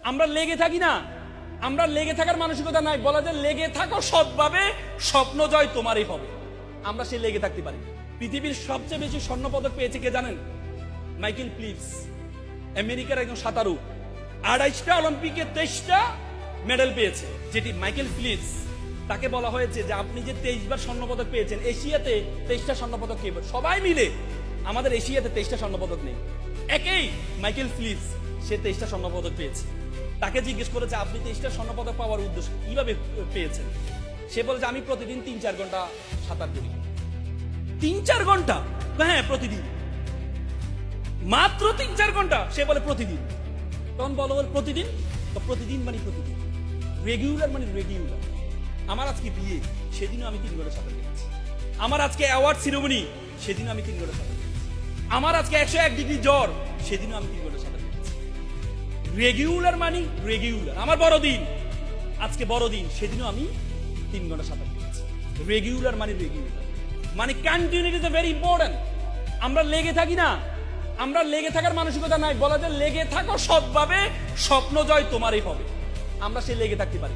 আমরা লেগে থাকি না, আমরা লেগে থাকার মানসিকতা নাই, বলা যায় লেগে থাকো সৎভাবে, স্বপ্ন জয় তোমারই হবে। আমরা সে লেগে থাকতে পারি। পৃথিবীর সবচেয়ে বেশি স্বর্ণ পদক পেয়েছে কে জানেন? মাইকেল ফেলিপস, আমেরিকার একজন সাঁতারু। 28টা অলিম্পিকে 23টা মেডেল পেয়েছে। যেটি মাইকেল ফেলিপস, তাকে বলা হয়েছে যে আপনি যে 23 বার স্বর্ণপদক পেয়েছেন, এশিয়াতে 23টা স্বর্ণপদক কে? সবাই মিলে আমাদের এশিয়াতে 23টা স্বর্ণপদক নেই। একই মাইকেল ফেলিপস, সে 23টা স্বর্ণপদক পেয়েছে। তাকে জিজ্ঞেস করেছে আপনি 23টা স্বর্ণপদক পাওয়ার উদ্দেশ্য কিভাবে পেয়েছেন? সে বলেছে আমি প্রতিদিন 3-4 ঘন্টা সাঁতার করি। 3-4 ঘন্টা? হ্যাঁ, প্রতিদিন, মাত্র 3-4 ঘন্টা। সে বলে প্রতিদিন। তখন বলো প্রতিদিন, তো প্রতিদিন মানে প্রতিদিন, রেগুলার মানে রেগুলার। আমার আজকে বিয়ে, সেদিনও আমি 3 ঘন্টা সাঁতার কেটেছি। আমার আজকে অ্যাওয়ার্ড সিরিমনি, সেদিনও আমি 3 ঘন্টা সাঁতার কেটেছি। আমার আজকে 101 ডিগ্রি জ্বর, সেদিনও আমি 3 ঘন্টা সাঁতার কেটেছি। রেগুলার মানে রেগুলার। আমার বড়দিন, আজকে বড়দিন, সেদিনও আমি 3 ঘন্টা সাঁতার কেটেছি। রেগুলার মানে রেগুলার, মানে কন্টিনিউটি ইজ ভেরি ইম্পর্টেন্ট। আমরা লেগে থাকি না, আমরা লেগে থাকার মানসিকতা নাই, বলা যায় লেগে থাকো সৎভাবে, স্বপ্ন জয় তোমারই হবে। আমরা সে লেগে থাকতে পারি।